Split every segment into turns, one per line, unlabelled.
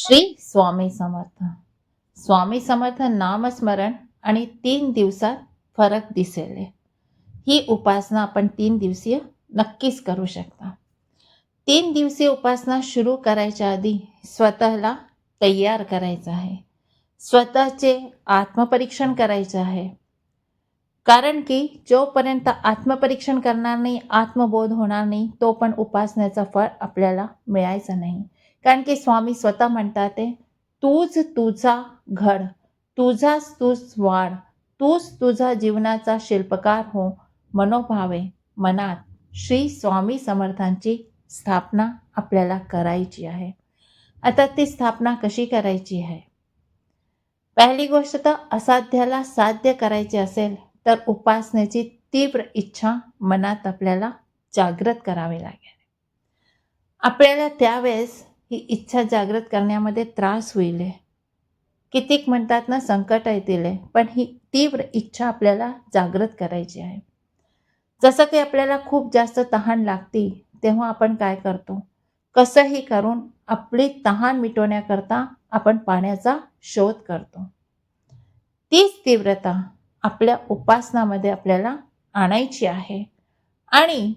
श्री स्वामी समर्थ. स्वामी समर्थ नामस्मरण आणि 3 दिवसात फरक दिसेल. ही उपासना आपण 3 दिवसीय नक्कीच करू शकता. 3 दिवसीय उपासना सुरू करायच्या आधी स्वतःला तयार करायचं आहे. स्वतःचे आत्मपरीक्षण करायचे आहे. कारण की जोपर्यंत आत्मपरीक्षण करणार नाही, आत्मबोध होणार नाही, तो पण उपासनेचं फळ आपल्याला मिळायचं नाही. कारण की स्वामी स्वतः म्हणतात तूच तुझा घड, तुझाच तूच वाढ, तूच तुझा जीवनाचा शिल्पकार हो. मनोभावे मनात श्री स्वामी समर्थांची स्थापना आपल्याला करायची आहे. आता ती स्थापना कशी करायची आहे? पहिली गोष्ट तर असाध्याला साध्य करायचे असेल तर उपासनेची तीव्र इच्छा मनात आपल्याला जागृत करावी लागेल. आपल्याला त्यावेळेस ही इच्छा जागृत करण्यामध्ये त्रास होईल. कितीक म्हणतात ना, संकट येतील, पण ही तीव्र इच्छा आपल्याला जागृत करायची आहे. जसं की आपल्याला खूप जास्त तहान लागते तेव्हा आपण काय करतो? कसंही करून आपली तहान मिटवण्याकरता आपण पाण्याचा शोध करतो. तीच तीव्रता आपल्या उपासनामध्ये आपल्याला आणायची आहे. आणि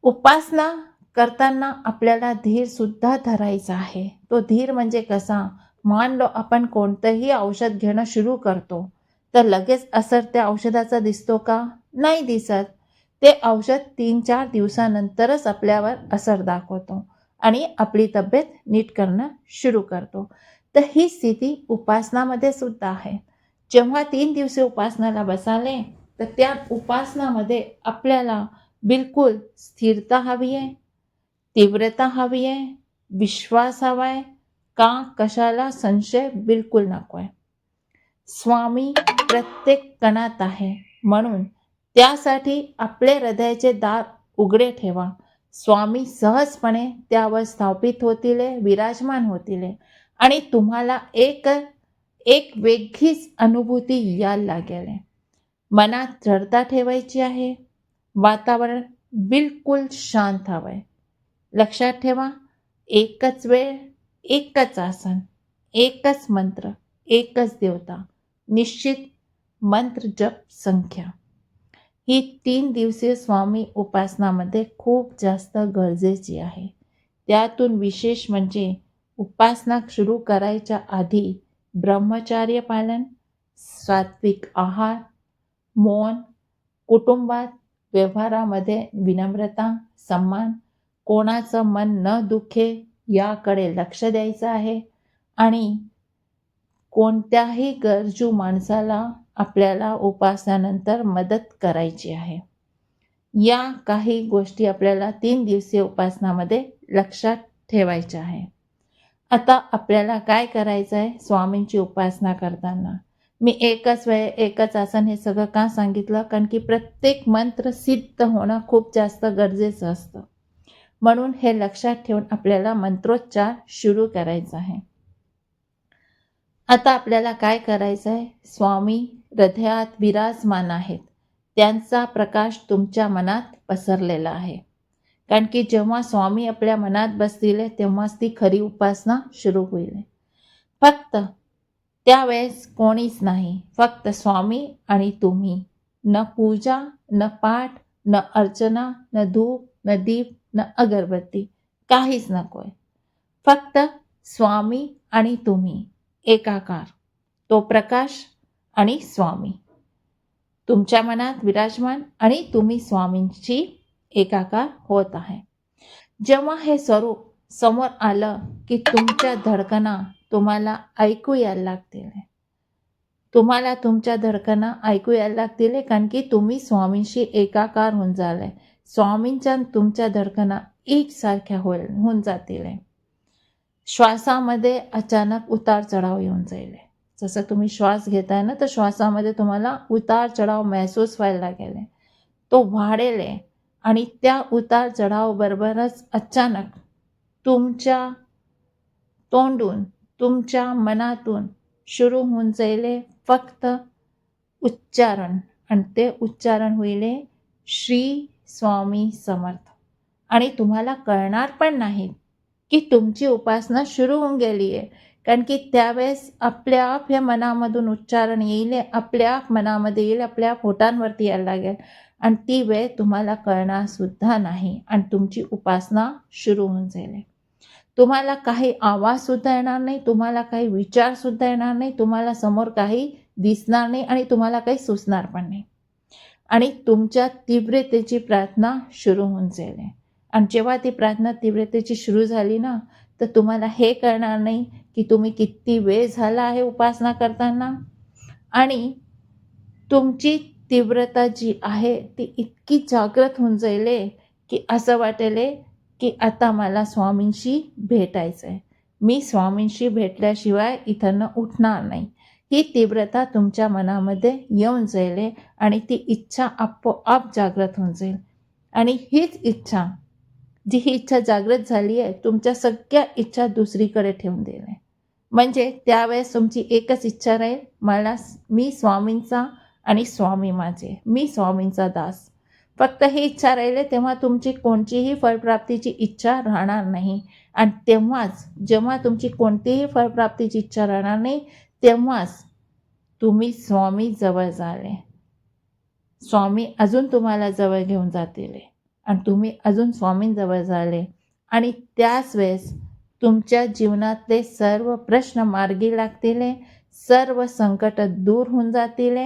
उपासना करताना आपल्याला धीर सुद्धा धरायचा आहे. तो धीर म्हणजे कसा? मान लो आपण कोणतंही औषध घेणं सुरू करतो तर लगेच असर त्या औषधाचा दिसतो का? नाही दिसत. ते औषध 3-4 दिवसानंतरच आपल्यावर असर दाखवतो आणि आपली तब्येत नीट करणं सुरू करतो. तर ही स्थिती उपासनामध्ये सुद्धा आहे. जेव्हा 3 दिवसीय उपासनाला बसाले तर त्या उपासनामध्ये आपल्याला बिलकुल स्थिरता हवी आहे, तीव्रता हवी आहे, विश्वास हवा आहे का? कशाला संशय बिलकुल नको आहे. स्वामी प्रत्येक कणात आहे, म्हणून त्यासाठी आपले हृदयाचे दार उघडे ठेवा. स्वामी सहजपणे त्यावर स्थापित होतील, विराजमान होतील आणि तुम्हाला एक वेगळीच अनुभूती यायला लागेल. मनात दृढता ठेवायची आहे. वातावरण बिलकुल शांत हवंय. लक्षात ठेवा, एकच वेळ, एकच आसन, एकच मंत्र, एकच देवता, निश्चित मंत्र जप संख्या. ही 3 दिवसीय स्वामी उपासनामध्ये खूप जास्त गरजेची आहे. त्यातून विशेष म्हणजे उपासना सुरू करायच्या आधी ब्रह्मचर्य पालन, सात्विक आहार, मौन, कुटुंबात व्यवहारामध्ये विनम्रता, सन्मान, कोणाचं मन न दुखे याकडे लक्ष द्यायचं आहे आणि कोणत्याही गरजू माणसाला आपल्याला उपासनानंतर मदत करायची आहे. या काही गोष्टी आपल्याला 3 दिवसीय उपासनामध्ये लक्षात ठेवायच्या आहे. आता आपल्याला काय करायचं आहे? स्वामींची उपासना करताना मी एकच वेळ, एकच आसन हे सगळं का सांगितलं? कारण की प्रत्येक मंत्र सिद्ध होणं खूप जास्त गरजेचं असतं. म्हणून हे लक्षात ठेवून आपल्याला मंत्रोच्चार सुरू करायचा आहे. आता आपल्याला काय करायचं आहे? स्वामी हृदयात विराजमान आहेत. त्यांचा प्रकाश तुमच्या मनात पसरलेला आहे. कारण की जेव्हा स्वामी आपल्या मनात बसतील तेव्हाच ती खरी उपासना सुरू होईल. फक्त त्यावेळेस कोणीच नाही, फक्त स्वामी आणि तुम्ही. न पूजा, न पाठ, न अर्चना, न धूप, न दीप, न अगरबत्ती, काहीच नकोय. फक्त स्वामी आणि तुम्ही एकाकार. तो प्रकाश आणि स्वामी तुमच्या मनात विराजमान आणि तुम्ही स्वामींची एकाकार होत आहे. जेव्हा हे स्वरूप समोर आलं की तुमच्या धडकना तुम्हाला ऐकू यायला लागतील. तुम्हाला तुमच्या धडकना ऐकू यायला लागतील कारण की तुम्ही स्वामींशी एकाकार होऊन झालाय. स्वामींच्या तुमच्या धडकना एकसारख्या होऊन जातील. श्वासामध्ये अचानक उतार चढाव येऊन जाईल. जसं तुम्ही श्वास घेताय ना, तर श्वासामध्ये तुम्हाला उतार चढाव महसूस व्हायला लागेल. तो वाढेल आणि त्या उतार चढाव बरोबरच अचानक तुमच्या तोंडून, तुमच्या मनातून सुरू होऊन जाईल फक्त उच्चारण आणि ते उच्चारण होईल श्री स्वामी समर्थ. आणि तुम्हाला कळणार पण नाही की तुमची उपासना सुरू होऊन गेली आहे. कारण की त्यावेळेस आपल्याआप या मनामधून उच्चारण येईल, आपल्याआप मनामध्ये येईल, आपल्या पोटांवरती यायला लागेल आणि ती वेळ तुम्हाला कळणार सुद्धा नाही आणि तुमची उपासना सुरू होऊन जाईल. तुम्हाला काही आवाजसुद्धा येणार नाही, तुम्हाला काही विचारसुद्धा येणार नाही, तुम्हाला समोर काही दिसणार नाही आणि तुम्हाला काही सुचणार पण नाही. आणि तुमच्या तीव्रतेची प्रार्थना सुरू होऊन जाईल. आणि जेव्हा ती प्रार्थना तीव्रतेची सुरू झाली ना, तर तुम्हाला हे कळणार नाही की तुम्ही किती वेळ झाला आहे उपासना करताना. आणि तुमची तीव्रता जी आहे ती इतकी जागृत होऊन जाईल की असं वाटेल की आता मला स्वामींशी भेटायचं आहे. मी स्वामींशी भेटल्याशिवाय इथनं उठणार नाही. ही तीव्रता तुमच्या मनामध्ये येऊन जाईल आणि ती इच्छा आपोआप जागृत होऊन जाईल. आणि हीच इच्छा, जी ही इच्छा जागृत झाली आहे, तुमच्या सगळ्या इच्छा दुसरीकडे ठेवून देईल. म्हणजे त्यावेळेस तुमची एकच इच्छा राहील, मी स्वामींचा आणि स्वामी माझे, मी स्वामींचा दास. फक्त ही इच्छा राहिली तेव्हा तुमची कोणतीही फळप्राप्तीची इच्छा राहणार नाही. आणि तेव्हाच जेव्हा तुमची कोणतीही फळप्राप्तीची इच्छा राहणार नाही, तेव्हाच तुम्ही स्वामी जवळ जाले. स्वामी अजून तुम्हाला जवळ घेऊन जातील आणि तुम्ही अजून स्वामींजवळ जाले आणि त्याच वेळेस तुमच्या जीवनातले सर्व प्रश्न मार्गी लागतील, सर्व संकट दूर होऊन जातील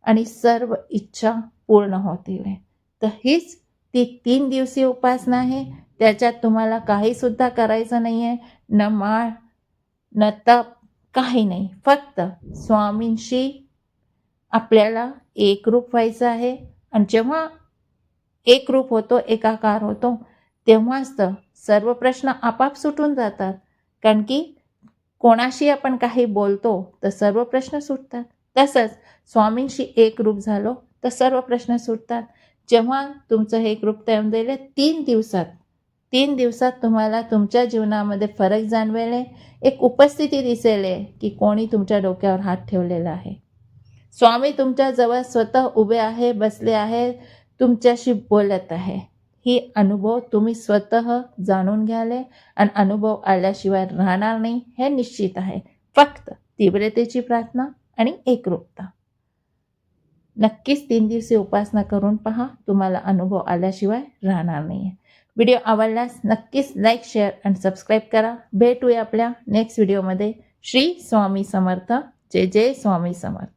आणि सर्व इच्छा पूर्ण होतील. तर हीच ती 3 दिवसीय उपासना आहे. त्याच्यात तुम्हाला काहीसुद्धा करायचं नाही आहे, न माळ न तप, काही नाही. फक्त स्वामींशी आपल्याला एकरूप व्हायचं आहे. आणि जेव्हा एकरूप होतो, एकाकार होतो, तेव्हाच तर सर्व प्रश्न आपाप सुटून जातात. कारण की कोणाशी आपण काही बोलतो तर सर्व प्रश्न सुटतात. तसंच स्वामींशी एकरूप झालो तर सर्व प्रश्न सुटतात. जेव्हा तुमचं हे एकरूपता येऊन जाईल 3 दिवसात तुम्हाला तुमच्या जीवनामध्ये फरक जाणवेल. एक उपस्थिती दिसेल की कोणी तुमच्या डोक्यावर हात ठेवलेला आहे. स्वामी तुमच्या जवळ स्वतः उभे आहे, बसले आहे, तुमच्याशी बोलत आहे. ही अनुभव तुम्ही स्वतः जाणून घ्याले आणि अनुभव आल्याशिवाय राहणार नाही, हे निश्चित आहे. फक्त तीव्रतेची प्रार्थना आणि एकरूपता. नक्कीच 3 दिवसीय उपासना करून पहा, तुम्हाला अनुभव आल्याशिवाय राहणार नाही. व्हिडिओ आवडल्यास नक्कीच लाईक, शेअर आणि सबस्क्राईब करा. भेटूया आपल्या नेक्स्ट व्हिडिओमध्ये. श्री स्वामी समर्थ. जय जय स्वामी समर्थ.